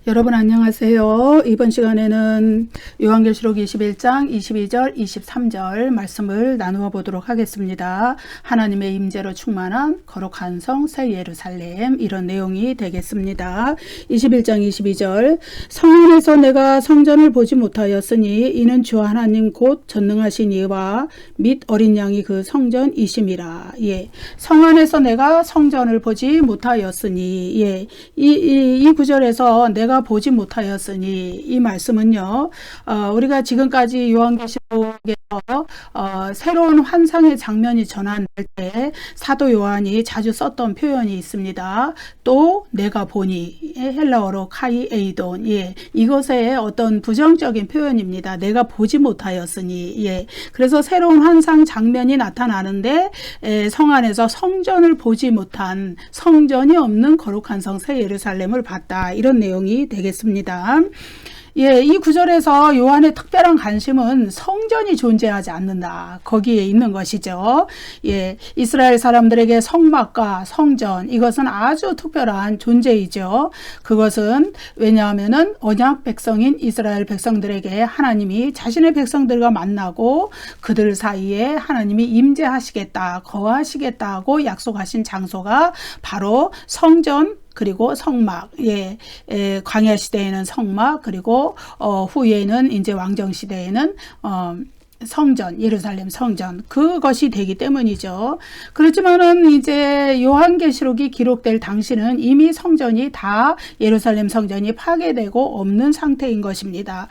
여러분 안녕하세요. 이번 시간에는 요한계시록 21장 22절 23절 말씀을 나누어 보도록 하겠습니다. 하나님의 임재로 충만한 거룩한 성 새 예루살렘, 이런 내용이 되겠습니다. 21장 22절 성 안에서 내가 성전을 보지 못하였으니 이는 주 하나님 곧 전능하신 이와 및 어린 양이 그 성전이심이라. 성 안에서 내가 성전을 보지 못하였으니, 이 구절에서 내가 보지 못하였으니, 이 말씀은요, 우리가 지금까지 요한계시록에서 새로운 환상의 장면이 전환될 때 사도 요한이 자주 썼던 표현이 있습니다. 또 내가 보니, 헬라어로 카이 에이돈, 이것의 어떤 부정적인 표현입니다. 내가 보지 못하였으니, 그래서 새로운 환상 장면이 나타나는데 성 안에서 성전을 보지 못한, 성전이 없는 거룩한 성 새 예루살렘을 봤다, 이런 내용이 되겠습니다. 이 구절에서 요한의 특별한 관심은 성전이 존재하지 않는다, 거기에 있는 것이죠. 이스라엘 사람들에게 성막과 성전, 이것은 아주 특별한 존재이죠. 그것은 왜냐하면은 언약 백성인 이스라엘 백성들에게 하나님이 자신의 백성들과 만나고 그들 사이에 하나님이 임재하시겠다, 거하시겠다고 약속하신 장소가 바로 성전, 그리고 성막, 광야 시대에는 성막, 그리고 후에는 이제 왕정 시대에는 성전, 예루살렘 성전, 그것이 되기 때문이죠. 그렇지만은 이제 요한계시록이 기록될 당시는 이미 성전이 다, 예루살렘 성전이 파괴되고 없는 상태인 것입니다.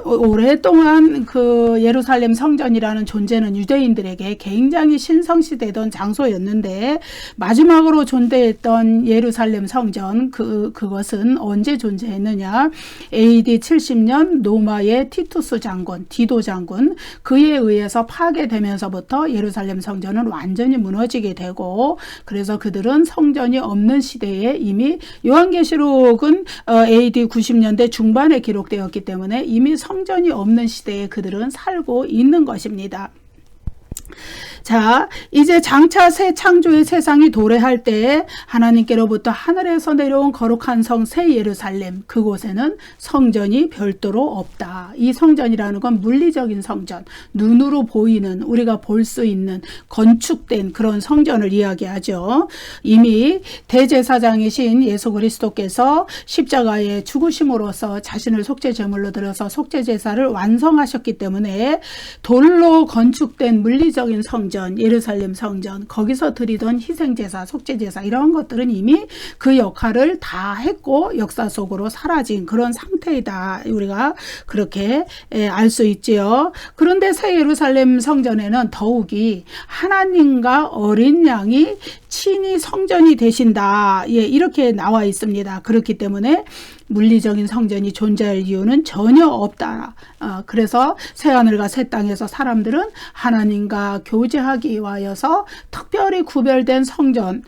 오랫동안 그 예루살렘 성전이라는 존재는 유대인들에게 굉장히 신성시되던 장소였는데, 마지막으로 존재했던 예루살렘 성전, 그것은 언제 존재했느냐? AD 70년 로마의 티투스 장군, 디도 장군, 그에 의해서 파괴되면서부터 예루살렘 성전은 완전히 무너지게 되고, 그래서 그들은 성전이 없는 시대에, 이미 요한계시록은 AD 90년대 중반에 기록되었기 때문에 이미 성전이 없는 시대에 그들은 살고 있는 것입니다. 자, 이제 장차 새 창조의 세상이 도래할 때 하나님께로부터 하늘에서 내려온 거룩한 성 새 예루살렘, 그곳에는 성전이 별도로 없다. 이 성전이라는 건 물리적인 성전, 눈으로 보이는, 우리가 볼 수 있는 건축된 그런 성전을 이야기하죠. 이미 대제사장이신 예수 그리스도께서 십자가에 죽으심으로써 자신을 속죄제물로 드려서 속죄제사를 완성하셨기 때문에 돌로 건축된 물리적인 성전, 예루살렘 성전, 거기서 드리던 희생제사, 속죄제사, 이런 것들은 이미 그 역할을 다 했고 역사 속으로 사라진 그런 상태이다, 우리가 그렇게 알 수 있지요. 그런데 새 예루살렘 성전에는 더욱이 하나님과 어린 양이 친히 성전이 되신다, 이렇게 나와 있습니다. 그렇기 때문에 물리적인 성전이 존재할 이유는 전혀 없다. 그래서 새하늘과 새 땅에서 사람들은 하나님과 교제하기 위하여서 특별히 구별된 성전,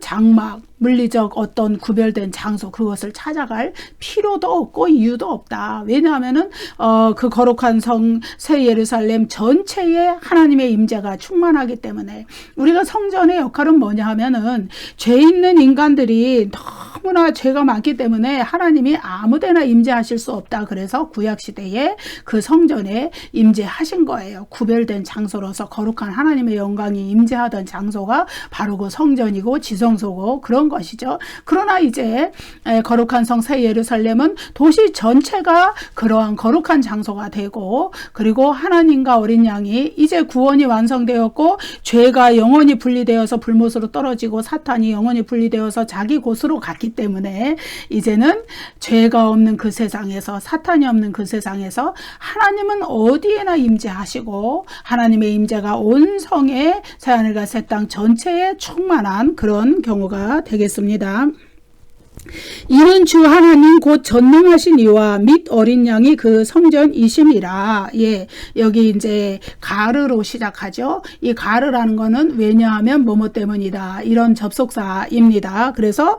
장막, 물리적 어떤 구별된 장소, 그것을 찾아갈 필요도 없고 이유도 없다. 왜냐하면은 그 거룩한 성 새 예루살렘 전체에 하나님의 임재가 충만하기 때문에. 우리가 성전의 역할은 뭐냐 하면은, 죄 있는 인간들이 너무나 죄가 많기 때문에 하나님이 아무데나 임재하실 수 없다. 그래서 구약시대에 그 성전에 임재하신 거예요. 구별된 장소로서 거룩한 하나님의 영광이 임재하던 장소가 바로 그 성전이고 지성소고 그런 것이죠. 그러나 이제 거룩한 성 새 예루살렘은 도시 전체가 그러한 거룩한 장소가 되고, 그리고 하나님과 어린 양이 이제 구원이 완성되었고, 죄가 영원히 분리되어서 불못으로 떨어지고 사탄이 영원히 분리되어서 자기 곳으로 갔기 때문에 이제는 죄가 없는 그 세상에서, 사탄이 없는 그 세상에서 하나님은 어디에나 임재하시고, 하나님의 임재가 온 성에, 새하늘과 새 땅 전체에 충만한 그런 경우가 되겠습니다. 이는 주 하나님 곧 전능하신 이와 및 어린 양이 그 성전이심이라. 여기 이제 가르로 시작하죠. 이 가르라는 거는 왜냐하면 뭐뭐 때문이다, 이런 접속사입니다. 그래서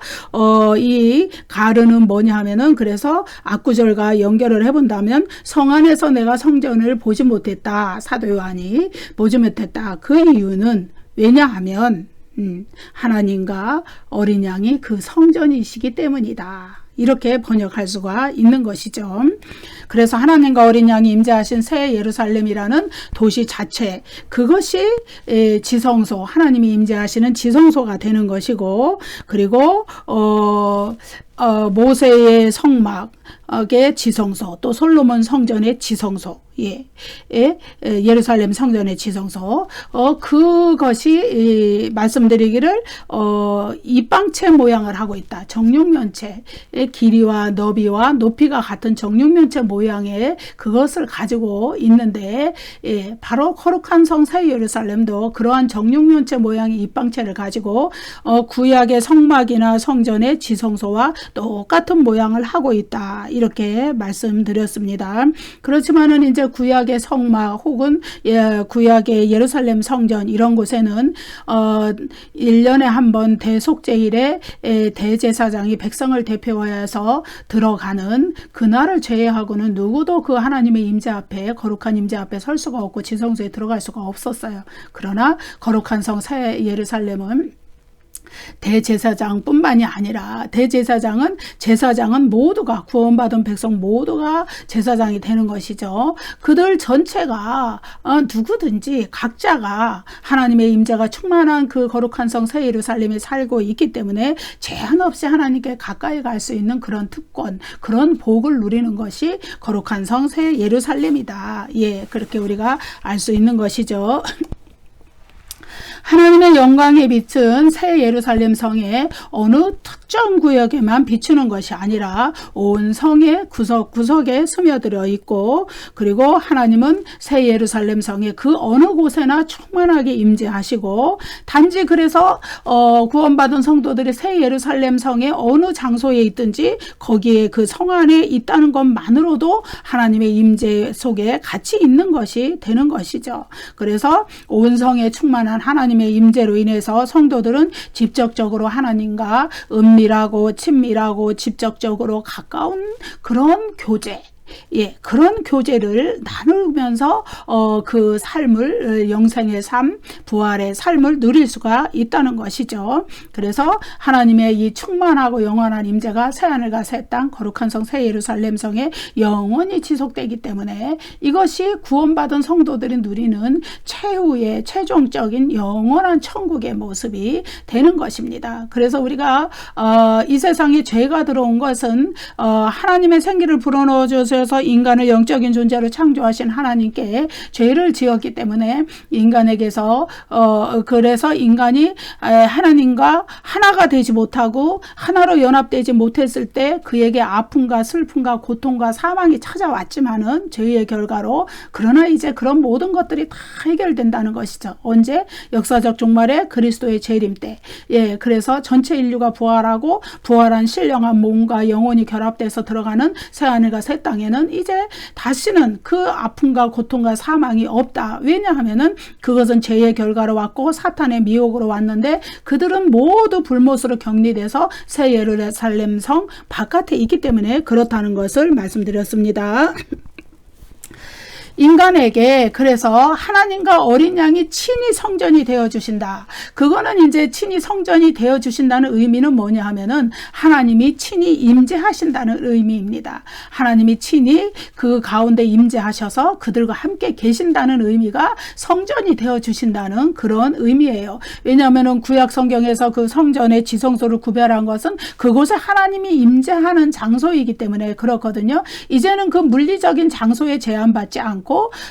이 가르는 뭐냐 하면은, 그래서 앞구절과 연결을 해본다면, 성 안에서 내가 성전을 보지 못했다, 사도 요한이 보지 못했다. 그 이유는 왜냐하면 하나님과 어린 양이 그 성전이시기 때문이다. 이렇게 번역할 수가 있는 것이죠. 그래서 하나님과 어린 양이 임재하신 새 예루살렘이라는 도시 자체, 그것이 지성소, 하나님이 임재하시는 지성소가 되는 것이고, 그리고 모세의 성막의 지성소, 또 솔로몬 성전의 지성소, 예루살렘 성전의 지성소, 그것이 말씀드리기를 입방체 모양을 하고 있다. 정육면체의 길이와 너비와 높이가 같은 정육면체 모양의 그것을 가지고 있는데, 바로 거룩한 성 새 예루살렘도 그러한 정육면체 모양의 입방체를 가지고 구약의 성막이나 성전의 지성소와 똑같은 모양을 하고 있다. 이렇게 말씀드렸습니다. 그렇지만은 이제 구약의 성막 혹은 구약의 예루살렘 성전 이런 곳에는 1년에 한 번 대속제일에 대제사장이 백성을 대표하여서 들어가는 그날을 제외하고는 누구도 그 하나님의 임재 앞에, 거룩한 임재 앞에 설 수가 없고 지성소에 들어갈 수가 없었어요. 그러나 거룩한 성 새 예루살렘은 대제사장뿐만이 아니라 제사장은 모두가, 구원받은 백성 모두가 제사장이 되는 것이죠. 그들 전체가 누구든지 각자가 하나님의 임재가 충만한 그 거룩한 성 새 예루살렘에 살고 있기 때문에 제한 없이 하나님께 가까이 갈 수 있는 그런 특권, 그런 복을 누리는 것이 거룩한 성 새 예루살렘이다. 그렇게 우리가 알 수 있는 것이죠. 하나님의 영광의 빛은 새 예루살렘 성에 어느 특정 구역에만 비추는 것이 아니라 온 성의 구석구석에 스며들어 있고, 그리고 하나님은 새 예루살렘 성의 그 어느 곳에나 충만하게 임재하시고, 단지 그래서 구원받은 성도들이 새 예루살렘 성의 어느 장소에 있든지 거기에 그 성 안에 있다는 것만으로도 하나님의 임재 속에 같이 있는 것이 되는 것이죠. 그래서 온 성에 충만한 하나님의 임재로 인해서 성도들은 직접적으로 하나님과 은밀하고 친밀하고 직접적으로 가까운 그런 교제, 그런 교제를 나누면서 그 삶을, 영생의 삶, 부활의 삶을 누릴 수가 있다는 것이죠. 그래서 하나님의 이 충만하고 영원한 임재가 새하늘과 새 땅, 거룩한 성 새 예루살렘 성에 영원히 지속되기 때문에 이것이 구원받은 성도들이 누리는 최후의 최종적인 영원한 천국의 모습이 되는 것입니다. 그래서 우리가 이 세상에 죄가 들어온 것은 하나님의 생기를 불어넣어 줘서 인간을 영적인 존재로 창조하신 하나님께 죄를 지었기 때문에 인간에게서 그래서 인간이 하나님과 하나가 되지 못하고 하나로 연합되지 못했을 때 그에게 아픔과 슬픔과 고통과 사망이 찾아왔지만은 죄의 결과로, 그러나 이제 그런 모든 것들이 다 해결된다는 것이죠. 언제? 역사적 종말에 그리스도의 재림 때. 그래서 전체 인류가 부활하고 부활한 신령한 몸과 영혼이 결합돼서 들어가는 새하늘과 새 땅에 이제 다시는 그 아픔과 고통과 사망이 없다. 왜냐하면은 그것은 죄의 결과로 왔고 사탄의 미혹으로 왔는데 그들은 모두 불못으로 격리돼서 새 예루살렘 성 바깥에 있기 때문에 그렇다는 것을 말씀드렸습니다. 인간에게 그래서 하나님과 어린 양이 친히 성전이 되어 주신다. 그거는 이제 친히 성전이 되어 주신다는 의미는 뭐냐 하면은 하나님이 친히 임재하신다는 의미입니다. 하나님이 친히 그 가운데 임재하셔서 그들과 함께 계신다는 의미가 성전이 되어 주신다는 그런 의미예요. 왜냐하면은 구약 성경에서 그 성전의 지성소를 구별한 것은 그곳에 하나님이 임재하는 장소이기 때문에 그렇거든요. 이제는 그 물리적인 장소에 제한받지 않고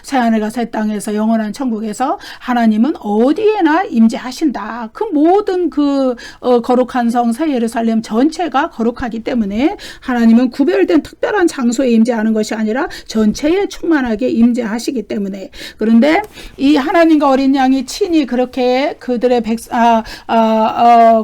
새하늘과 새 땅에서 영원한 천국에서 하나님은 어디에나 임재하신다. 그 모든 그 거룩한 성 새 예루살렘 전체가 거룩하기 때문에 하나님은 구별된 특별한 장소에 임재하는 것이 아니라 전체에 충만하게 임재하시기 때문에. 그런데 이 하나님과 어린 양이 친히 그렇게 그들의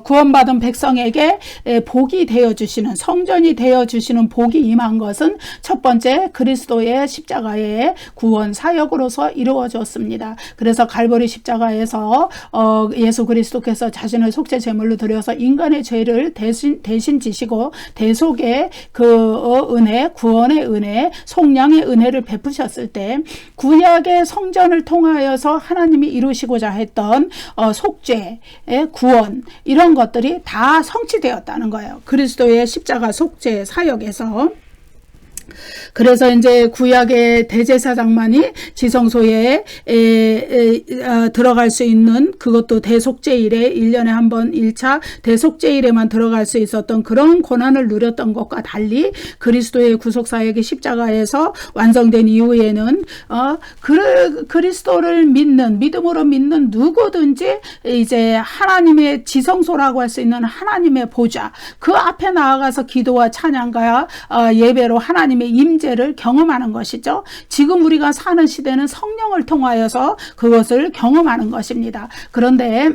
구원받은 백성에게 복이 되어주시는, 성전이 되어주시는 복이 임한 것은 첫 번째 그리스도의 십자가의 구원 사역으로서 이루어졌습니다. 그래서 갈보리 십자가에서 예수 그리스도께서 자신을 속죄 제물로 드려서 인간의 죄를 대신 지시고 대속의 그 은혜, 구원의 은혜, 속량의 은혜를 베푸셨을 때 구약의 성전을 통하여서 하나님이 이루시고자 했던 속죄, 구원 이런 것들이 다 성취되었다는 거예요. 그리스도의 십자가 속죄 사역에서. 그래서 이제 구약의 대제사장만이 지성소에 들어갈 수 있는, 그것도 대속죄일에 1년에 한 번 1차 대속죄일에만 들어갈 수 있었던 그런 권한을 누렸던 것과 달리 그리스도의 구속사역이 십자가에서 완성된 이후에는 그리스도를 믿음으로 믿는 누구든지 이제 하나님의 지성소라고 할 수 있는 하나님의 보좌, 그 앞에 나아가서 기도와 찬양과 예배로 하나님의 임재를 경험하는 것이죠. 지금 우리가 사는 시대는 성령을 통하여서 그것을 경험하는 것입니다. 그런데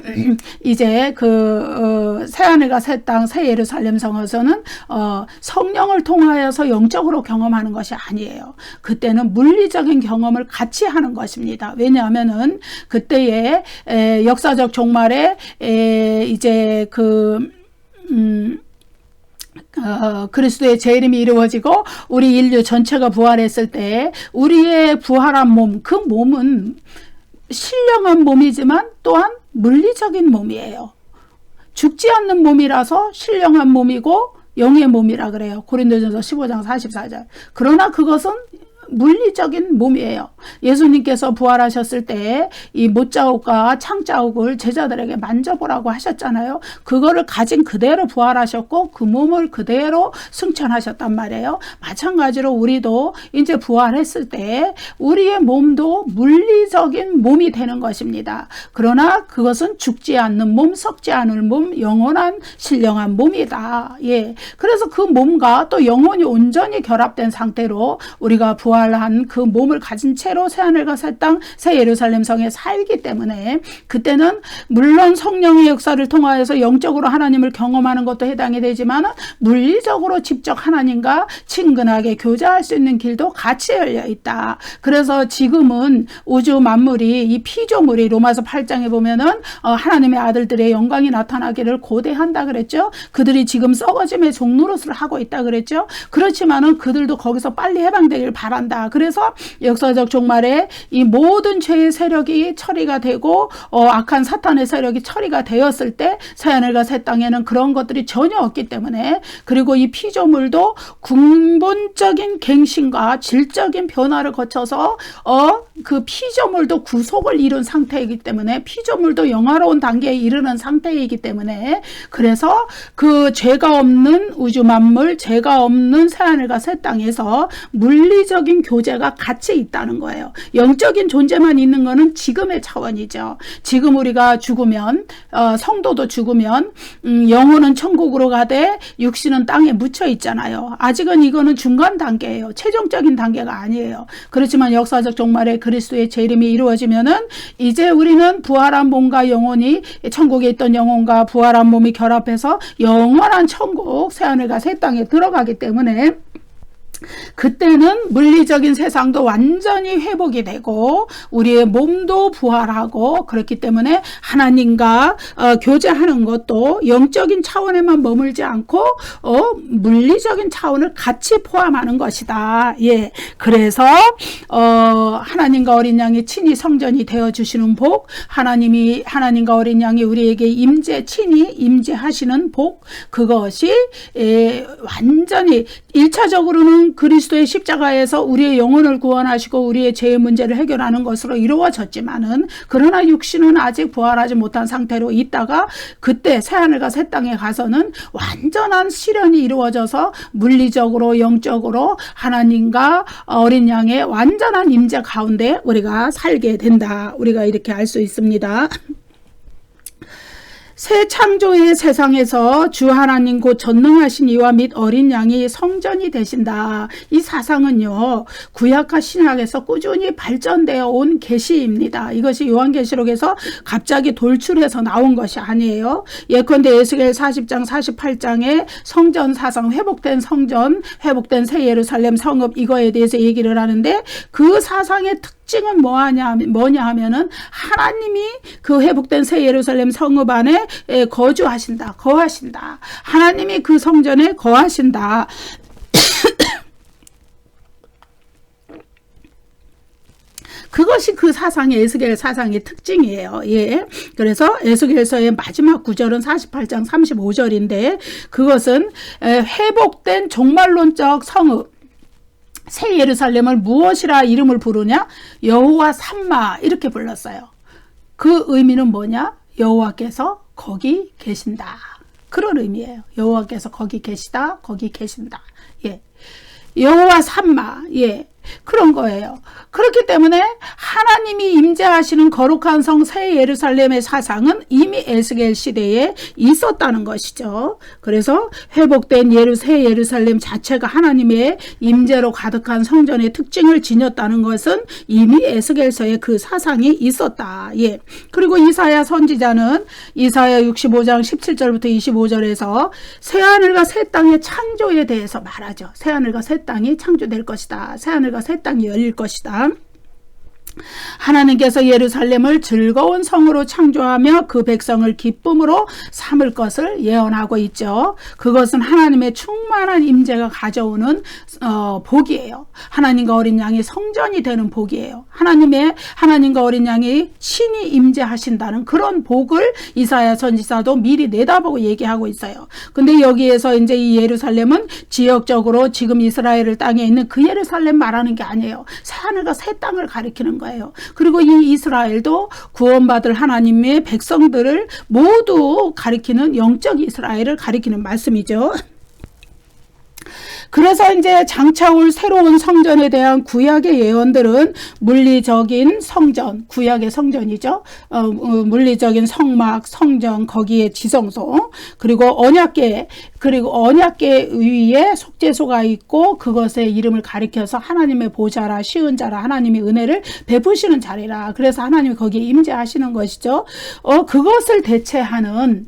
이제 새하늘과 새 땅, 새 예루살렘 성에서는 성령을 통하여서 영적으로 경험하는 것이 아니에요. 그때는 물리적인 경험을 같이 하는 것입니다. 왜냐하면은 그때의 역사적 종말에 이제 그리스도의 재림이 이루어지고 우리 인류 전체가 부활했을 때 우리의 부활한 몸, 그 몸은 신령한 몸이지만 또한 물리적인 몸이에요. 죽지 않는 몸이라서 신령한 몸이고 영의 몸이라 그래요. 고린도전서 15장 44절. 그러나 그것은 물리적인 몸이에요. 예수님께서 부활하셨을 때 이 못자국과 창자국을 제자들에게 만져보라고 하셨잖아요. 그거를 가진 그대로 부활하셨고 그 몸을 그대로 승천하셨단 말이에요. 마찬가지로 우리도 이제 부활했을 때 우리의 몸도 물리적인 몸이 되는 것입니다. 그러나 그것은 죽지 않는 몸, 썩지 않을 몸, 영원한 신령한 몸이다. 예. 그래서 그 몸과 또 영혼이 온전히 결합된 상태로 우리가 부활한 그 몸을 가진 채로 새하늘과 새 땅, 새 예루살렘 성에 살기 때문에 그때는 물론 성령의 역사를 통하여서 영적으로 하나님을 경험하는 것도 해당이 되지만 물리적으로 직접 하나님과 친근하게 교제할 수 있는 길도 같이 열려 있다. 그래서 지금은 우주 만물이 이 피조물이 로마서 8장에 보면은 하나님의 아들들의 영광이 나타나기를 고대한다 그랬죠. 그들이 지금 썩어짐의 종노릇을 하고 있다 그랬죠. 그렇지만은 그들도 거기서 빨리 해방되길 바란다. 그래서 역사적 종말에 이 모든 죄의 세력이 처리가 되고 악한 사탄의 세력이 처리가 되었을 때 새하늘과 새 땅에는 그런 것들이 전혀 없기 때문에, 그리고 이 피조물도 근본적인 갱신과 질적인 변화를 거쳐서 그 피조물도 구속을 이룬 상태이기 때문에 피조물도 영화로운 단계에 이르는 상태이기 때문에, 그래서 그 죄가 없는 우주 만물, 죄가 없는 새하늘과 새 땅에서 물리적인 교제가 같이 있다는 거예요. 영적인 존재만 있는 거는 지금의 차원이죠. 지금 우리가 죽으면 성도도 죽으면 영혼은 천국으로 가되 육신은 땅에 묻혀 있잖아요. 아직은 이거는 중간 단계예요. 최종적인 단계가 아니에요. 그렇지만 역사적 종말에 그리스도의 재림이 이루어지면은 이제 우리는 부활한 몸과 영혼이, 천국에 있던 영혼과 부활한 몸이 결합해서 영원한 천국, 새하늘과 새 땅에 들어가기 때문에 그때는 물리적인 세상도 완전히 회복이 되고 우리의 몸도 부활하고, 그렇기 때문에 하나님과 교제하는 것도 영적인 차원에만 머물지 않고 물리적인 차원을 같이 포함하는 것이다. 예. 그래서 하나님과 어린 양이 친히 성전이 되어 주시는 복, 하나님과 어린 양이 우리에게 친히 임재하시는 복, 그것이 완전히 1차적으로는 그리스도의 십자가에서 우리의 영혼을 구원하시고 우리의 죄의 문제를 해결하는 것으로 이루어졌지만은, 그러나 육신은 아직 부활하지 못한 상태로 있다가 그때 새하늘과 새 땅에 가서는 완전한 실현이 이루어져서 물리적으로 영적으로 하나님과 어린 양의 완전한 임재 가운데 우리가 살게 된다. 우리가 이렇게 알 수 있습니다. 새 창조의 세상에서 주 하나님 곧 전능하신 이와 및 어린 양이 성전이 되신다. 이 사상은요, 구약과 신약에서 꾸준히 발전되어 온 계시입니다. 이것이 요한계시록에서 갑자기 돌출해서 나온 것이 아니에요. 예컨대 에스겔 40장 48장의 성전 사상, 회복된 성전, 회복된 새 예루살렘 성읍, 이거에 대해서 얘기를 하는데, 그 사상의 특징은 뭐냐 하면은 하나님이 그 회복된 새 예루살렘 성읍 안에 거주하신다, 거하신다. 하나님이 그 성전에 거하신다. 그것이 그 사상의, 에스겔 사상의 특징이에요. 예. 그래서 에스겔서의 마지막 구절은 48장 35절인데, 그것은 회복된 종말론적 성읍, 새 예루살렘을 무엇이라 이름을 부르냐? 여호와 삼마, 이렇게 불렀어요. 그 의미는 뭐냐? 여호와께서 거기 계신다, 그런 의미예요. 여호와께서 거기 계시다, 거기 계신다. 예. 여호와 삼마, 예, 그런 거예요. 그렇기 때문에 하나님이 임재하시는 거룩한 성 새 예루살렘의 사상은 이미 에스겔 시대에 있었다는 것이죠. 그래서 회복된 새 예루살렘 자체가 하나님의 임재로 가득한 성전의 특징을 지녔다는 것은 이미 에스겔서에 그 사상이 있었다. 예. 그리고 이사야 선지자는 이사야 65장 17절부터 25절에서 새하늘과 새 땅의 창조에 대해서 말하죠. 새하늘과 새 땅이 창조될 것이다. 새하늘과 새 땅이 열릴 것이다. 하나님께서 예루살렘을 즐거운 성으로 창조하며 그 백성을 기쁨으로 삼을 것을 예언하고 있죠. 그것은 하나님의 충만한 임재가 가져오는 복이에요. 하나님과 어린 양이 성전이 되는 복이에요. 하나님과 어린 양이 친히 임재하신다는 그런 복을 이사야 선지자도 미리 내다보고 얘기하고 있어요. 근데 여기에서 이제 이 예루살렘은 지역적으로 지금 이스라엘 땅에 있는 그 예루살렘 말하는 게 아니에요. 새하늘과 새 땅을 가리키는 거예요. 그리고 이 이스라엘도 구원받을 하나님의 백성들을 모두 가리키는, 영적 이스라엘을 가리키는 말씀이죠. 그래서 이제 장차 올 새로운 성전에 대한 구약의 예언들은 물리적인 성전, 구약의 성전이죠. 물리적인 성막, 성전, 거기에 지성소, 그리고 언약궤 위에 속죄소가 있고 그것의 이름을 가리켜서 하나님의 보좌라, 쉬운 자라, 하나님의 은혜를 베푸시는 자리라. 그래서 하나님이 거기에 임재하시는 것이죠. 그것을 대체하는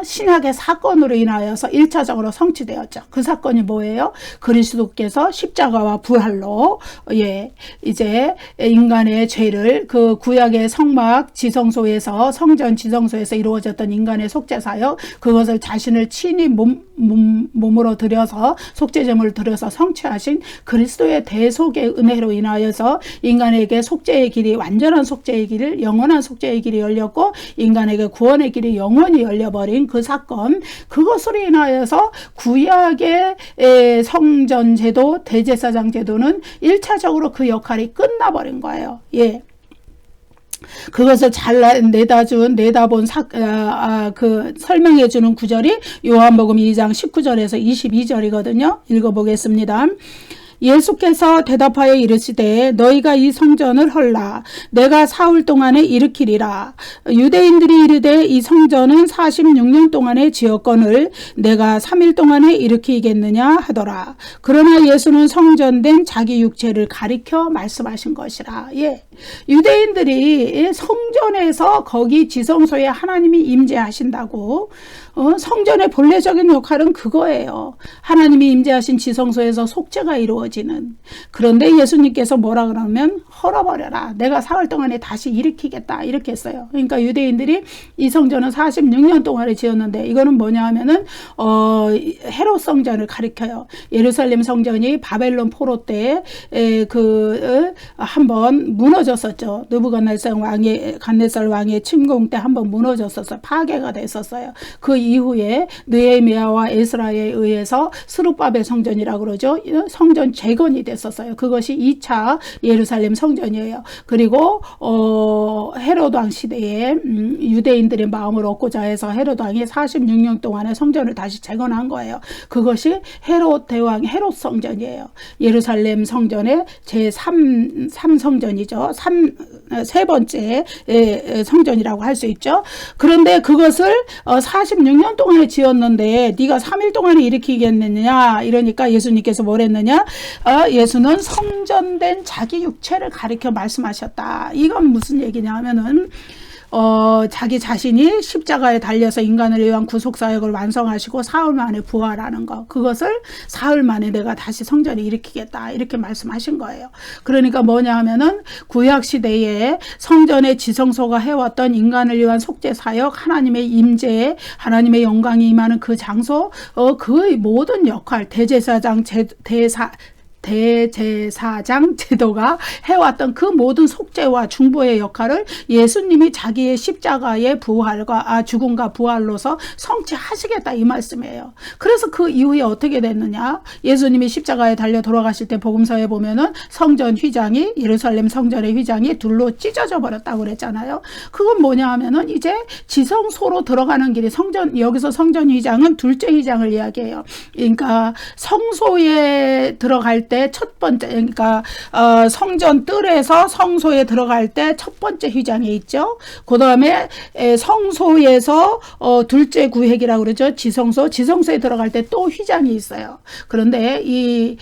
신약의 사건으로 인하여서 1차적으로 성취되었죠. 그 사건이 뭐예요? 그리스도께서 십자가와 부활로, 예, 이제 인간의 죄를 그 구약의 성막 지성소에서, 성전 지성소에서 이루어졌던 인간의 속죄사역, 그것을 자신을 친히 몸으로 들여서 속죄제물을 들여서 성취하신 그리스도의 대속의 은혜로 인하여서 인간에게 속죄의 길이, 완전한 속죄의 길을, 영원한 속죄의 길이 열렸고 인간에게 구원의 길이 영원히 열려버린 그 사건, 그것으로 인하여서 구약의 성전 제도, 대제사장 제도는 1차적으로 그 역할이 끝나버린 거예요. 예. 그것을 잘 내다본 설명해주는 구절이 요한복음 2장 19절에서 22절이거든요. 읽어보겠습니다. 예수께서 대답하여 이르시되 너희가 이 성전을 헐라 내가 사흘 동안에 일으키리라. 유대인들이 이르되 이 성전은 46년 동안에 지었거늘 내가 3일 동안에 일으키겠느냐 하더라. 그러나 예수는 성전된 자기 육체를 가리켜 말씀하신 것이라. 예. 유대인들이 성전에서 거기 지성소에 하나님이 임재하신다고, 성전의 본래적인 역할은 그거예요. 하나님이 임재하신 지성소에서 속죄가 이루어지는. 그런데 예수님께서 뭐라 그러면 헐어버려라. 내가 사흘 동안에 다시 일으키겠다. 이렇게 했어요. 그러니까 유대인들이 이 성전은 46년 동안에 지었는데 이거는 뭐냐 하면은 헤롯 성전을 가리켜요. 예루살렘 성전이 바벨론 포로 때 한번 무너졌었죠. 느부갓네살 왕의 침공 때 한번 무너졌었어요. 파괴가 됐었어요. 그 이후에 느헤미야와 에스라에 의해서 스룹바벨 성전이라고 그러죠. 성전 재건이 됐었어요. 그것이 2차 예루살렘 성전이에요. 그리고 헤롯 왕 시대에 유대인들의 마음을 얻고자 해서 헤롯 왕이 46년 동안에 성전을 다시 재건한 거예요. 그것이 헤롯 대왕 헤롯 성전이에요. 예루살렘 성전의 제3성전이죠. 세 번째 성전이라고 할 수 있죠. 그런데 그것을 46년 동안에 지었는데 네가 3일 동안에 일으키겠느냐 이러니까 예수님께서 뭐랬느냐? 예수는 성전된 자기 육체를 가리켜 말씀하셨다. 이건 무슨 얘기냐 하면은 자기 자신이 십자가에 달려서 인간을 위한 구속사역을 완성하시고 사흘 만에 부활하는 것, 그것을 사흘 만에 내가 다시 성전을 일으키겠다 이렇게 말씀하신 거예요. 그러니까 뭐냐 하면은 구약시대에 성전의 지성소가 해왔던 인간을 위한 속죄사역, 하나님의 임재, 하나님의 영광이 임하는 그 장소, 그 모든 역할, 대제사장 제도가 해왔던 그 모든 속죄와 중보의 역할을 예수님이 자기의 십자가의 부활과 죽음과 부활로서 성취하시겠다 이 말씀이에요. 그래서 그 이후에 어떻게 됐느냐? 예수님이 십자가에 달려 돌아가실 때 복음서에 보면은 성전 휘장이, 예루살렘 성전의 휘장이 둘로 찢어져 버렸다고 그랬잖아요. 그건 뭐냐 하면은 이제 지성소로 들어가는 길이 여기서 성전 휘장은 둘째 휘장을 이야기해요. 그러니까 성소에 들어갈 때 첫 번째, 그러니까 성전 뜰에서 성소에 들어갈 때 첫 번째 휘장이 있죠. 그 다음에 성소에서 둘째 구획이라고 그러죠. 지성소에 들어갈 때 또 휘장이 있어요. 그런데 이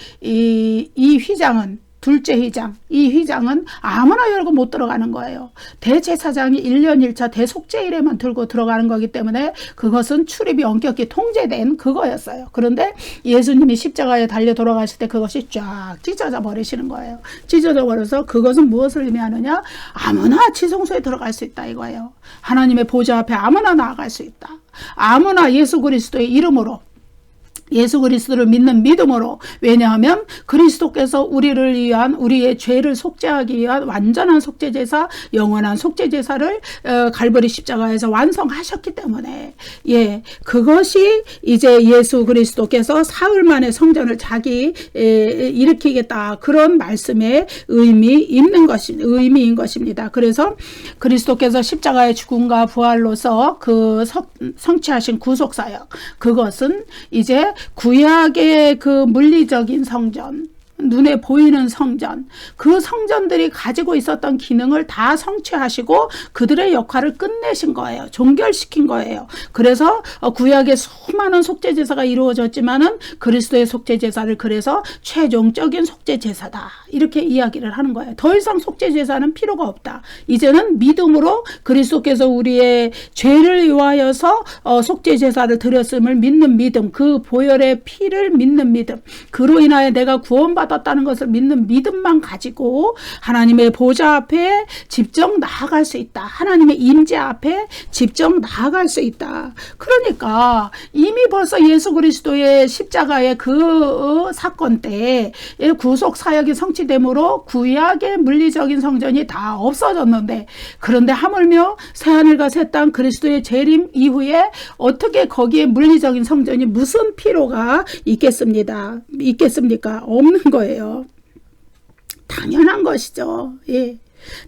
휘장은, 둘째 휘장, 이 휘장은 아무나 열고 못 들어가는 거예요. 대제사장이 1년 1차 대속죄일에만 들고 들어가는 거기 때문에 그것은 출입이 엄격히 통제된 그거였어요. 그런데 예수님이 십자가에 달려 돌아가실 때 그것이 쫙 찢어져 버리시는 거예요. 찢어져 버려서 그것은 무엇을 의미하느냐? 아무나 지성소에 들어갈 수 있다 이거예요. 하나님의 보좌 앞에 아무나 나아갈 수 있다. 아무나 예수 그리스도의 이름으로, 예수 그리스도를 믿는 믿음으로, 왜냐하면 그리스도께서 우리를 위한, 우리의 죄를 속죄하기 위한 완전한 속죄제사, 영원한 속죄제사를 갈보리 십자가에서 완성하셨기 때문에, 그것이 이제 예수 그리스도께서 사흘 만에 성전을 일으키겠다, 그런 말씀의 의미인 것입니다. 그래서 그리스도께서 십자가의 죽음과 부활로서 그 성취하신 구속사역, 그것은 이제 구약의 그 물리적인 성전, 눈에 보이는 성전, 그 성전들이 가지고 있었던 기능을 다 성취하시고 그들의 역할을 끝내신 거예요. 종결시킨 거예요. 그래서 구약의 수많은 속죄제사가 이루어졌지만은 그리스도의 속죄제사를 그래서 최종적인 속죄제사다 이렇게 이야기를 하는 거예요. 더 이상 속죄제사는 필요가 없다. 이제는 믿음으로 그리스도께서 우리의 죄를 위하여서 속죄제사를 드렸음을 믿는 믿음, 그 보혈의 피를 믿는 믿음, 그로 인하여 내가 구원받았다는 것을 믿는 믿음만 가지고 하나님의 보좌 앞에 직접 나아갈 수 있다. 하나님의 임재 앞에 직접 나아갈 수 있다. 그러니까 이미 벌써 예수 그리스도의 십자가의 그 사건 때 구속 사역이 성취됨으로 구약의 물리적인 성전이 다 없어졌는데, 그런데 하물며 새하늘과 새 땅 그리스도의 재림 이후에 어떻게 거기에 물리적인 성전이 무슨 필요가 있겠습니까? 없는 거예요. 당연한 것이죠.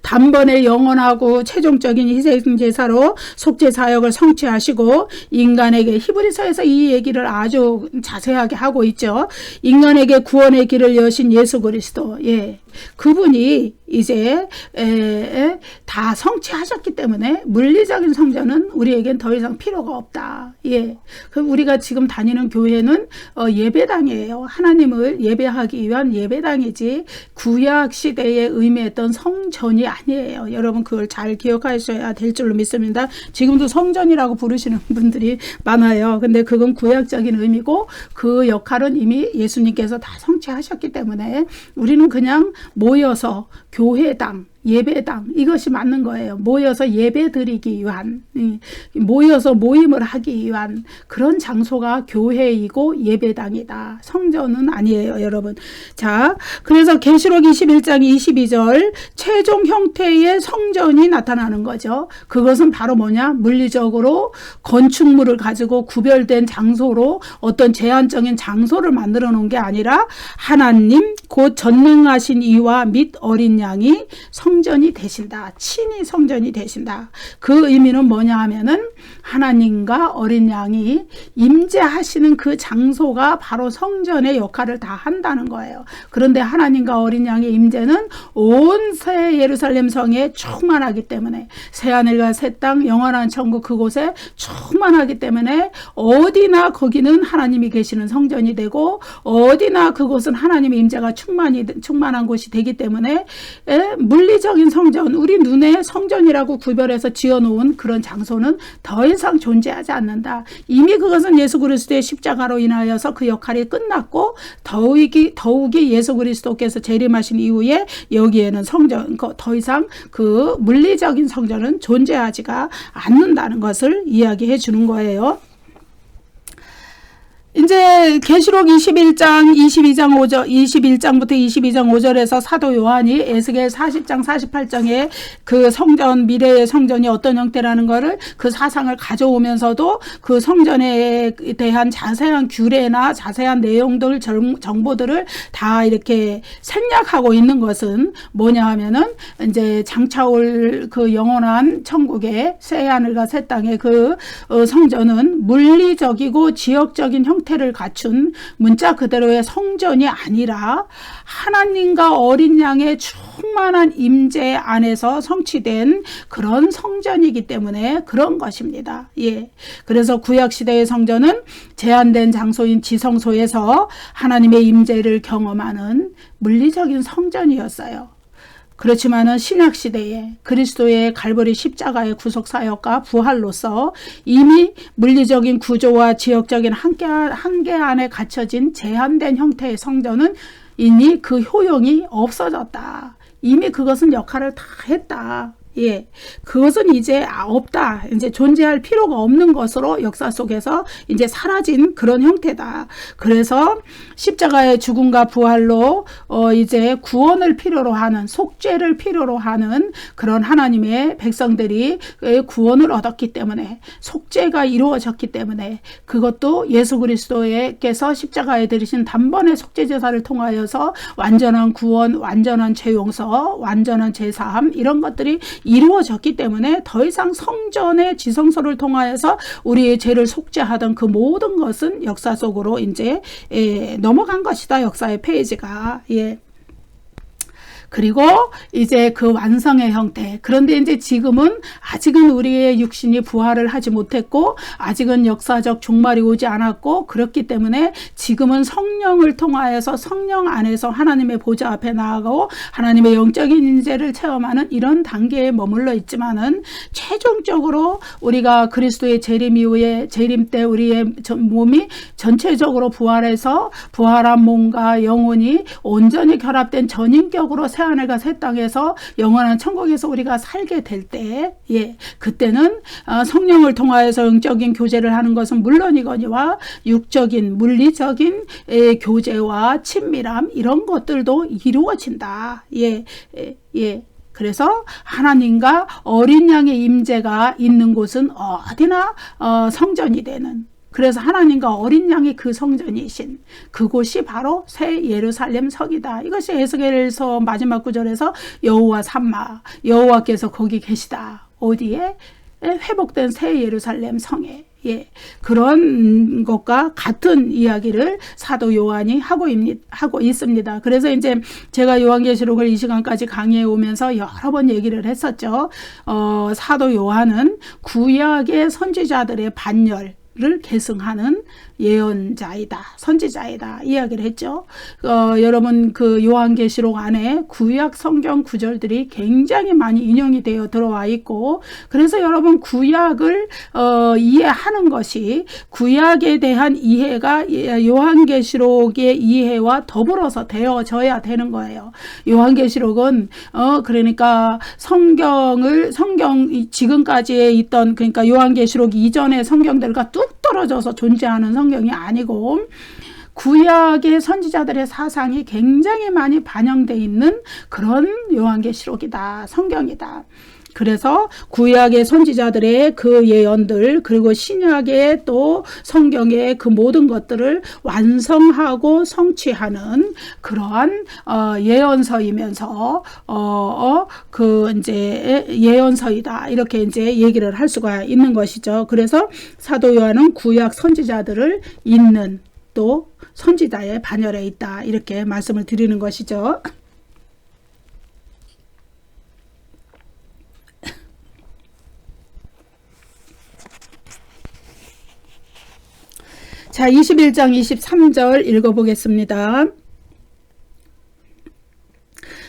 단번에 영원하고 최종적인 희생제사로 속죄사역을 성취하시고 인간에게, 히브리서에서 이 얘기를 아주 자세하게 하고 있죠. 인간에게 구원의 길을 여신 예수 그리스도, 그분이 이제 다 성취하셨기 때문에 물리적인 성전은 우리에겐 더 이상 필요가 없다. 그럼 우리가 지금 다니는 교회는 예배당이에요. 하나님을 예배하기 위한 예배당이지 구약 시대에 의미했던 성전이 아니에요. 여러분 그걸 잘 기억하셔야 될 줄로 믿습니다. 지금도 성전이라고 부르시는 분들이 많아요. 근데 그건 구약적인 의미고 그 역할은 이미 예수님께서 다 성취하셨기 때문에 우리는 그냥 모여서 교회당, 예배당, 이것이 맞는 거예요. 모여서 예배 드리기 위한, 모여서 모임을 하기 위한 그런 장소가 교회이고 예배당이다. 성전은 아니에요, 여러분. 자, 그래서 계시록 21장 22절 최종 형태의 성전이 나타나는 거죠. 그것은 바로 뭐냐? 물리적으로 건축물을 가지고 구별된 장소로 어떤 제한적인 장소를 만들어 놓은 게 아니라 하나님 곧 전능하신 이와 및 어린 양이 성전이 되신다. 친히 성전이 되신다. 그 의미는 뭐냐 하면은 하나님과 어린 양이 임재하시는 그 장소가 바로 성전의 역할을 다 한다는 거예요. 그런데 하나님과 어린 양의 임재는 온 새 예루살렘 성에 충만하기 때문에, 새하늘과 새 땅 영원한 천국 그곳에 충만하기 때문에 어디나 거기는 하나님이 계시는 성전이 되고, 어디나 그곳은 하나님의 임재가 충만한 곳이 되기 때문에 물리적인 성전, 우리 눈에 성전이라고 구별해서 지어놓은 그런 장소는 더 이상 존재하지 않는다. 이미 그것은 예수 그리스도의 십자가로 인하여서 그 역할이 끝났고, 더욱이 예수 그리스도께서 재림하신 이후에 여기에는 성전, 더 이상 그 물리적인 성전은 존재하지가 않는다는 것을 이야기해 주는 거예요. 이제 계시록 21장부터 22장 5절에서 사도 요한이 에스겔 40장 48장에 그 성전, 미래의 성전이 어떤 형태라는 거를, 그 사상을 가져오면서도 그 성전에 대한 자세한 규례나 자세한 내용들, 정보들을 다 이렇게 생략하고 있는 것은 뭐냐 하면은 이제 장차올 그 영원한 천국의 새 하늘과 새 땅의 그 성전은 물리적이고 지역적인 형태를 갖춘 문자 그대로의 성전이 아니라 하나님과 어린 양의 충만한 임재 안에서 성취된 그런 성전이기 때문에 그런 것입니다. 예. 그래서 구약시대의 성전은 제한된 장소인 지성소에서 하나님의 임재를 경험하는 물리적인 성전이었어요. 그렇지만은 신약시대에 그리스도의 갈보리 십자가의 구속사역과 부활로서 이미 물리적인 구조와 지역적인 한계 안에 갇혀진 제한된 형태의 성전은 이미 그 효용이 없어졌다. 이미 그것은 역할을 다 했다. 예, 그것은 이제 없다. 이제 존재할 필요가 없는 것으로 역사 속에서 이제 사라진 그런 형태다. 그래서 십자가의 죽음과 부활로 이제 구원을 필요로 하는, 속죄를 필요로 하는 그런 하나님의 백성들이 구원을 얻었기 때문에, 속죄가 이루어졌기 때문에, 그것도 예수 그리스도께서 십자가에 들이신 단번에 속죄 제사를 통하여서 완전한 구원, 완전한 죄 용서, 완전한 제사함, 이런 것들이 이루어졌기 때문에 더 이상 성전의 지성소를 통하여서 우리의 죄를 속죄하던 그 모든 것은 역사 속으로 이제 넘어간 것이다. 역사의 페이지가. 예. 그리고 이제 그 완성의 형태. 그런데 이제 지금은 아직은 우리의 육신이 부활을 하지 못했고, 아직은 역사적 종말이 오지 않았고, 그렇기 때문에 지금은 성령을 통하여서 성령 안에서 하나님의 보좌 앞에 나아가고 하나님의 영적인 인재를 체험하는 이런 단계에 머물러 있지만은, 최종적으로 우리가 그리스도의 재림 이후에, 재림 때 우리의 몸이 전체적으로 부활해서 부활한 몸과 영혼이 온전히 결합된 전인격으로 새하늘과 새 땅에서 영원한 천국에서 우리가 살게 될 때, 예, 그때는 성령을 통하여서 영적인 교제를 하는 것은 물론이거니와 육적인 물리적인 교제와 친밀함, 이런 것들도 이루어진다. 예. 그래서 하나님과 어린 양의 임재가 있는 곳은 어디나 성전이 되는, 그래서 하나님과 어린 양이 그 성전이신 그곳이 바로 새 예루살렘 성이다. 이것이 에스겔서 마지막 구절에서 여호와 삼마, 여호와께서 거기 계시다. 어디에? 회복된 새 예루살렘 성에. 예, 그런 것과 같은 이야기를 사도 요한이 하고 있습니다. 그래서 이제 제가 요한계시록을 이 시간까지 강의해 오면서 여러 번 얘기를 했었죠. 사도 요한은 구약의 선지자들의 반열을 계승하는 예언자이다, 선지자이다 이야기를 했죠. 여러분 그 요한계시록 안에 구약 성경 구절들이 굉장히 많이 인용이 되어 들어와 있고, 그래서 여러분 구약을 이해하는 것이, 구약에 대한 이해가 요한계시록의 이해와 더불어서 되어져야 되는 거예요. 요한계시록은 그러니까 성경 지금까지에 있던, 그러니까 요한계시록 이전의 성경들과 뚝 떨어져서 존재하는 성경이 아니고, 구약의 선지자들의 사상이 굉장히 많이 반영되어 있는 그런 요한계시록이다, 성경이다. 그래서 구약의 선지자들의 그 예언들 그리고 신약의 또 성경의 그 모든 것들을 완성하고 성취하는 그러한 예언서이면서 그 이제 예언서이다 이렇게 이제 얘기를 할 수가 있는 것이죠. 그래서 사도 요한은 구약 선지자들을 잇는 또 선지자의 반열에 있다 이렇게 말씀을 드리는 것이죠. 자, 21장 23절 읽어보겠습니다.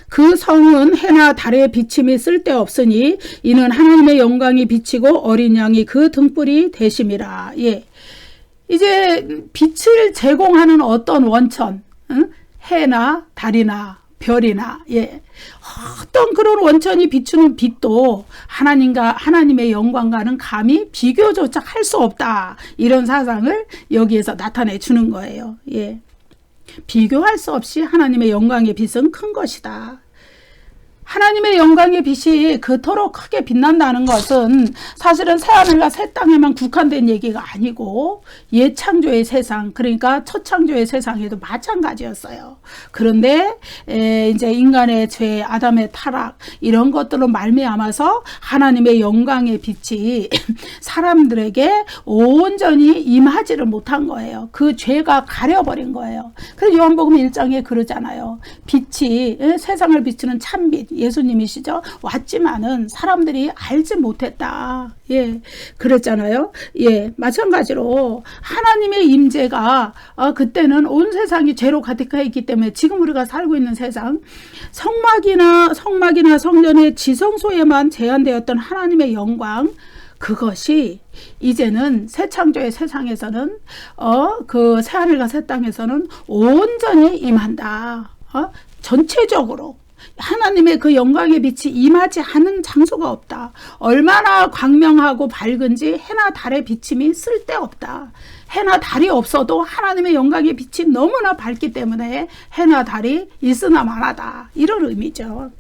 그 성은 해나 달의 비침이 쓸데없으니 이는 하나님의 영광이 비치고 어린 양이 그 등불이 되심이라. 예. 이제 빛을 제공하는 어떤 원천, 해나 달이나 별이나, 예. 어떤 그런 원천이 비추는 빛도 하나님의 영광과는 감히 비교조차 할 수 없다. 이런 사상을 여기에서 나타내 주는 거예요. 예. 비교할 수 없이 하나님의 영광의 빛은 큰 것이다. 하나님의 영광의 빛이 그토록 크게 빛난다는 것은 사실은 새하늘과 새 땅에만 국한된 얘기가 아니고 옛 창조의 세상, 그러니까 첫 창조의 세상에도 마찬가지였어요. 그런데 이제 인간의 죄, 아담의 타락 이런 것들로 말미암아서 하나님의 영광의 빛이 사람들에게 온전히 임하지를 못한 거예요. 그 죄가 가려버린 거예요. 그래서 요한복음 1장에 그러잖아요. 빛이 세상을 비추는 참빛 예수님이시죠. 왔지만은 사람들이 알지 못했다. 예, 그랬잖아요. 예, 마찬가지로 하나님의 임재가 그때는 온 세상이 죄로 가득해 있기 때문에 지금 우리가 살고 있는 세상 성막이나 성전의 지성소에만 제한되었던 하나님의 영광 그것이 이제는 새 창조의 세상에서는 그 새하늘과 새 땅에서는 온전히 임한다. 전체적으로 하나님의 그 영광의 빛이 임하지 않은 장소가 없다. 얼마나 광명하고 밝은지 해나 달의 비침이 쓸데없다. 해나 달이 없어도 하나님의 영광의 빛이 너무나 밝기 때문에 해나 달이 있으나 마나다. 이런 의미죠.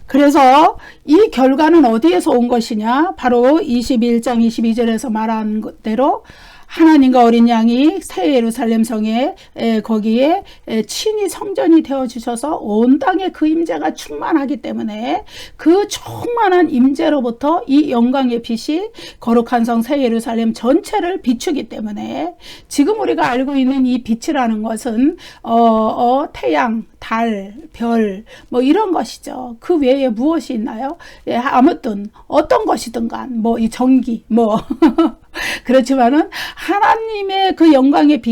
그래서 이 결과는 어디에서 온 것이냐? 바로 21장 22절에서 말한 대로 하나님과 어린 양이 새 예루살렘 성에 거기에 친히 성전이 되어 주셔서 온 땅에 그 임재가 충만하기 때문에 그 충만한 임재로부터 이 영광의 빛이 거룩한 성 새 예루살렘 전체를 비추기 때문에 지금 우리가 알고 있는 이 빛이라는 것은 태양, 달, 별, 뭐 이런 것이죠. 그 외에 무엇이 있나요? 예, 아무튼 어떤 것이든 간, 뭐 이 전기, 뭐 그렇지만은 하나님의 그 영광의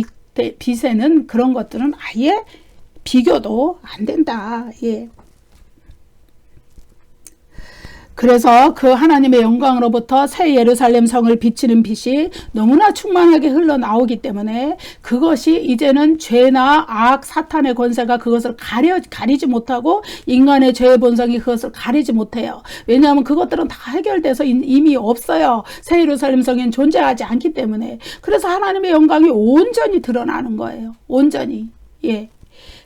빛에는 그런 것들은 아예 비교도 안 된다. 예. 그래서 그 하나님의 영광으로부터 새 예루살렘 성을 비치는 빛이 너무나 충만하게 흘러나오기 때문에 그것이 이제는 죄나 악, 사탄의 권세가 그것을 가리지 못하고 인간의 죄의 본성이 그것을 가리지 못해요. 왜냐하면 그것들은 다 해결돼서 이미 없어요. 새 예루살렘 성엔 존재하지 않기 때문에. 그래서 하나님의 영광이 온전히 드러나는 거예요. 온전히. 예.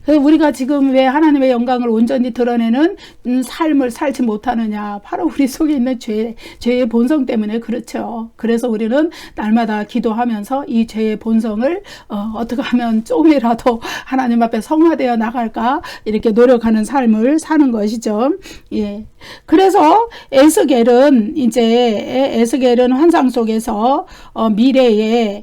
우리가 지금 왜 하나님의 영광을 온전히 드러내는 삶을 살지 못하느냐. 바로 우리 속에 있는 죄의 본성 때문에 그렇죠. 그래서 우리는 날마다 기도하면서 이 죄의 본성을 어떻게 하면 조금이라도 하나님 앞에 성화되어 나갈까 이렇게 노력하는 삶을 사는 것이죠. 예. 그래서 에스겔은 환상 속에서 미래에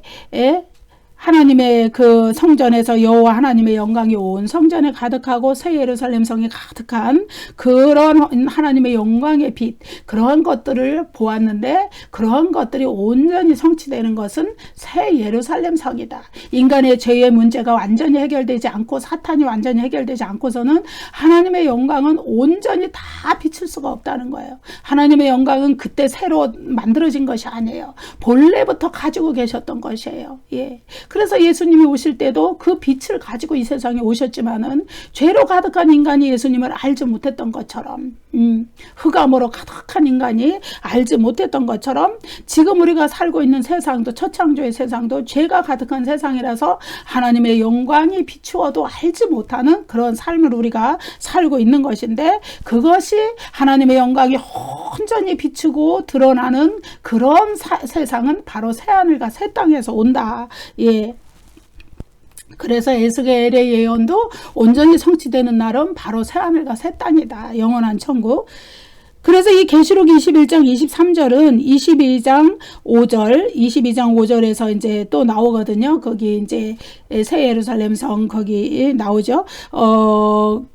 하나님의 그 성전에서 여호와 하나님의 영광이 온 성전에 가득하고 새 예루살렘 성에 가득한 그런 하나님의 영광의 빛 그러한 것들을 보았는데 그러한 것들이 온전히 성취되는 것은 새 예루살렘 성이다. 인간의 죄의 문제가 완전히 해결되지 않고 사탄이 완전히 해결되지 않고서는 하나님의 영광은 온전히 다 비칠 수가 없다는 거예요. 하나님의 영광은 그때 새로 만들어진 것이 아니에요. 본래부터 가지고 계셨던 것이에요. 예. 그래서 예수님이 오실 때도 그 빛을 가지고 이 세상에 오셨지만은 죄로 가득한 인간이 예수님을 알지 못했던 것처럼, 흑암으로 가득한 인간이 알지 못했던 것처럼 지금 우리가 살고 있는 세상도, 첫창조의 세상도 죄가 가득한 세상이라서 하나님의 영광이 비추어도 알지 못하는 그런 삶을 우리가 살고 있는 것인데, 그것이 하나님의 영광이 온전히 비추고 드러나는 그런 세상은 바로 새하늘과 새 땅에서 온다. 예. 그래서 에스겔의 예언도 온전히 성취되는 날은 바로 새하늘과 새 땅이다. 영원한 천국. 그래서 이 계시록 21장 23절은 22장 5절에서 이제 또 나오거든요. 거기 이제 새 예루살렘 성 거기 나오죠.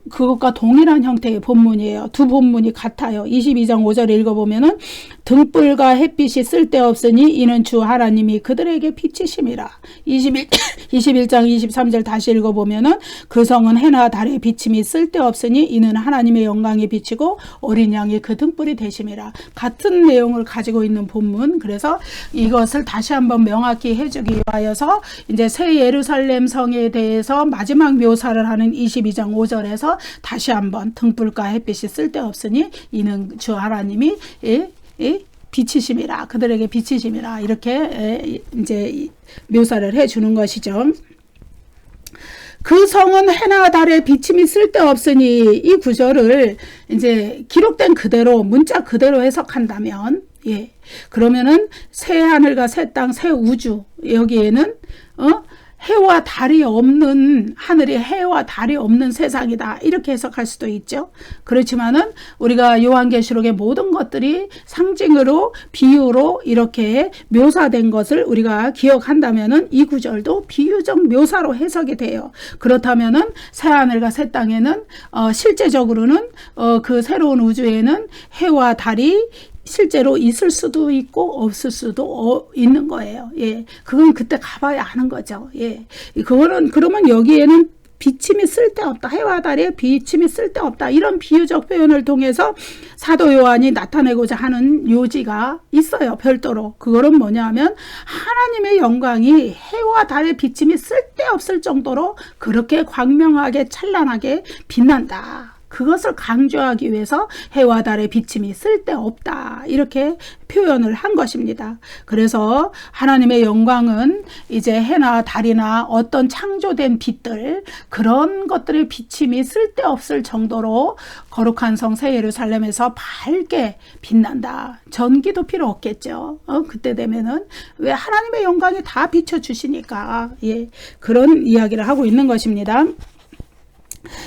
그것과 동일한 형태의 본문이에요. 두 본문이 같아요. 22장 5절에 읽어보면은 등불과 햇빛이 쓸데없으니 이는 주 하나님이 그들에게 비치심이라. 21장 23절 다시 읽어보면은 그 성은 해나 달의 비침이 쓸데없으니 이는 하나님의 영광이 비치고 어린 양이 그 등불이 되심이라. 같은 내용을 가지고 있는 본문. 그래서 이것을 다시 한번 명확히 해주기 위하여서 이제 새 예루살렘 성에 대해서 마지막 묘사를 하는 22장 5절에서 다시 한번 등불과 햇빛이 쓸데없으니 이는 주 하나님이 비치심이라. 그들에게 비치심이라. 이렇게 이제 묘사를 해주는 것이죠. 그 성은 해나 달의 비침이 쓸데없으니, 이 구절을 이제 기록된 그대로, 문자 그대로 해석한다면, 예, 그러면은 새 하늘과 새 땅, 새 우주, 여기에는 해와 달이 없는, 하늘이 해와 달이 없는 세상이다, 이렇게 해석할 수도 있죠. 그렇지만은 우리가 요한계시록의 모든 것들이 상징으로, 비유로 이렇게 묘사된 것을 우리가 기억한다면은 이 구절도 비유적 묘사로 해석이 돼요. 그렇다면은 새 하늘과 새 땅에는 실제적으로는 그 새로운 우주에는 해와 달이 실제로 있을 수도 있고 없을 수도 있는 거예요. 예, 그건 그때 가봐야 아는 거죠. 예, 그거는 그러면 여기에는 비침이 쓸데없다, 해와 달의 비침이 쓸데없다, 이런 비유적 표현을 통해서 사도 요한이 나타내고자 하는 요지가 있어요. 별도로. 그거는 뭐냐면 하나님의 영광이 해와 달의 비침이 쓸데없을 정도로 그렇게 광명하게 찬란하게 빛난다. 그것을 강조하기 위해서 해와 달의 비침이 쓸데없다, 이렇게 표현을 한 것입니다. 그래서 하나님의 영광은 이제 해나 달이나 어떤 창조된 빛들, 그런 것들의 비침이 쓸데없을 정도로 거룩한 성 새 예루살렘에서 밝게 빛난다. 전기도 필요 없겠죠. 그때 되면은 왜 하나님의 영광이 다 비춰주시니까, 예, 그런 이야기를 하고 있는 것입니다.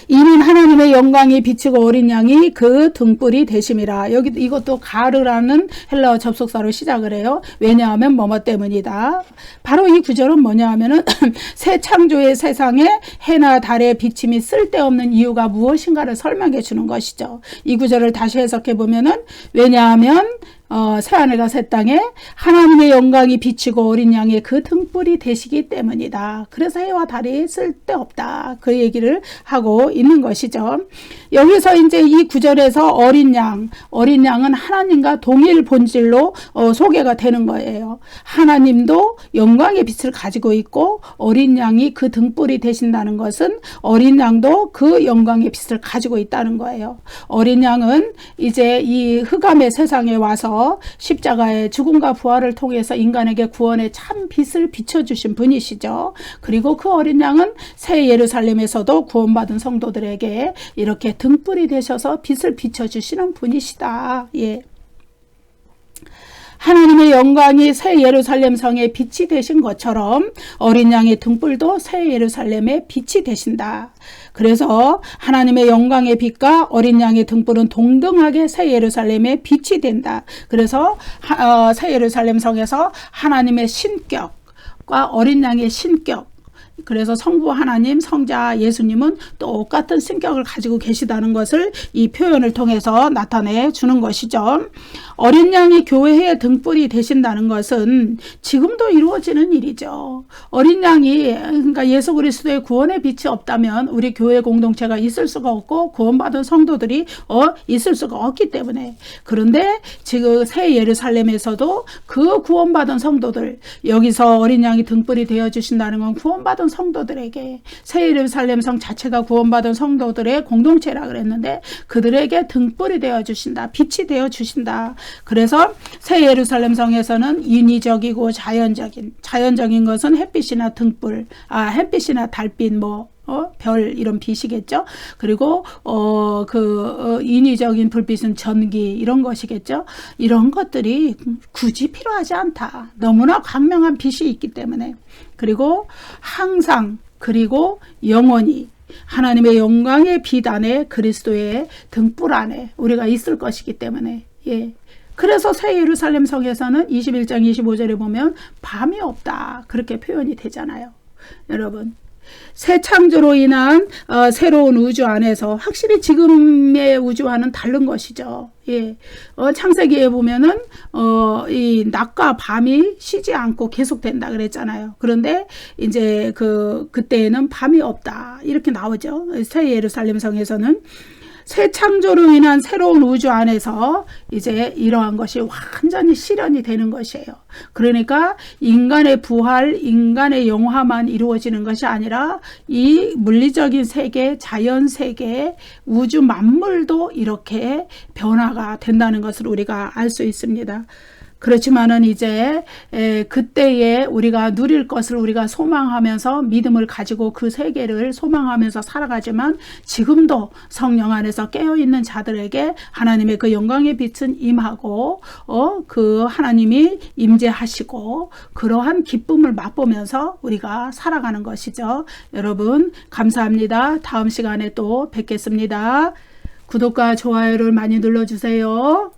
이는 하나님의 영광이 비치고 어린 양이 그 등불이 되심이라. 여기 이것도 가르라는 헬라어 접속사로 시작을 해요. 왜냐하면 뭐뭐 때문이다. 바로 이 구절은 뭐냐 하면은 새 창조의 세상에 해나 달의 비침이 쓸데없는 이유가 무엇인가를 설명해 주는 것이죠. 이 구절을 다시 해석해 보면은 왜냐하면 새하늘과 새 땅에 하나님의 영광이 비치고 어린 양의 그 등불이 되시기 때문이다. 그래서 해와 달이 쓸데없다, 그 얘기를 하고 있는 것이죠. 여기서 이제 이 구절에서 어린 양은 하나님과 동일 본질로 소개가 되는 거예요. 하나님도 영광의 빛을 가지고 있고 어린 양이 그 등불이 되신다는 것은 어린 양도 그 영광의 빛을 가지고 있다는 거예요. 어린 양은 이제 이 흑암의 세상에 와서 십자가의 죽음과 부활을 통해서 인간에게 구원의 참 빛을 비춰주신 분이시죠. 그리고 그 어린 양은 새 예루살렘에서도 구원받은 성도들에게 이렇게 등불이 되셔서 빛을 비춰주시는 분이시다. 예. 하나님의 영광이 새 예루살렘 성의 빛이 되신 것처럼 어린 양의 등불도 새 예루살렘의 빛이 되신다. 그래서 하나님의 영광의 빛과 어린 양의 등불은 동등하게 새 예루살렘의 빛이 된다. 그래서 새 예루살렘 성에서 하나님의 신격과 어린 양의 신격, 그래서 성부 하나님, 성자 예수님은 똑같은 성격을 가지고 계시다는 것을 이 표현을 통해서 나타내 주는 것이죠. 어린 양이 교회의 등불이 되신다는 것은 지금도 이루어지는 일이죠. 어린 양이, 그러니까 예수 그리스도의 구원의 빛이 없다면 우리 교회 공동체가 있을 수가 없고 구원받은 성도들이 있을 수가 없기 때문에. 그런데 지금 새 예루살렘에서도 그 구원받은 성도들, 여기서 어린 양이 등불이 되어 주신다는 건 구원받은 성도들에게, 새 예루살렘 성 자체가 구원받은 성도들의 공동체라 그랬는데 그들에게 등불이 되어 주신다, 빛이 되어 주신다. 그래서 새 예루살렘 성에서는 인위적이고 자연적인 것은 햇빛이나 등불, 햇빛이나 달빛, 별 이런 빛이겠죠. 그리고 인위적인 불빛은 전기 이런 것이겠죠. 이런 것들이 굳이 필요하지 않다. 너무나 광명한 빛이 있기 때문에. 그리고 항상, 그리고 영원히 하나님의 영광의 빛 안에, 그리스도의 등불 안에 우리가 있을 것이기 때문에. 그래서 새 예루살렘 성에서는 21장 25절에 보면 밤이 없다, 그렇게 표현이 되잖아요. 여러분, 새 창조로 인한 새로운 우주 안에서 확실히 지금의 우주와는 다른 것이죠. 창세기에 보면은 이 낮과 밤이 쉬지 않고 계속된다 그랬잖아요. 그런데 이제 그때에는 밤이 없다, 이렇게 나오죠. 새 예루살렘 성에서는 새 창조로 인한 새로운 우주 안에서 이제 이러한 것이 완전히 실현이 되는 것이에요. 그러니까 인간의 부활, 인간의 영화만 이루어지는 것이 아니라 이 물리적인 세계, 자연 세계, 우주 만물도 이렇게 변화가 된다는 것을 우리가 알 수 있습니다. 그렇지만은 이제 그때에 우리가 누릴 것을 우리가 소망하면서 믿음을 가지고 그 세계를 소망하면서 살아가지만, 지금도 성령 안에서 깨어있는 자들에게 하나님의 그 영광의 빛은 임하고 그 하나님이 임재하시고 그러한 기쁨을 맛보면서 우리가 살아가는 것이죠. 여러분, 감사합니다. 다음 시간에 또 뵙겠습니다. 구독과 좋아요를 많이 눌러주세요.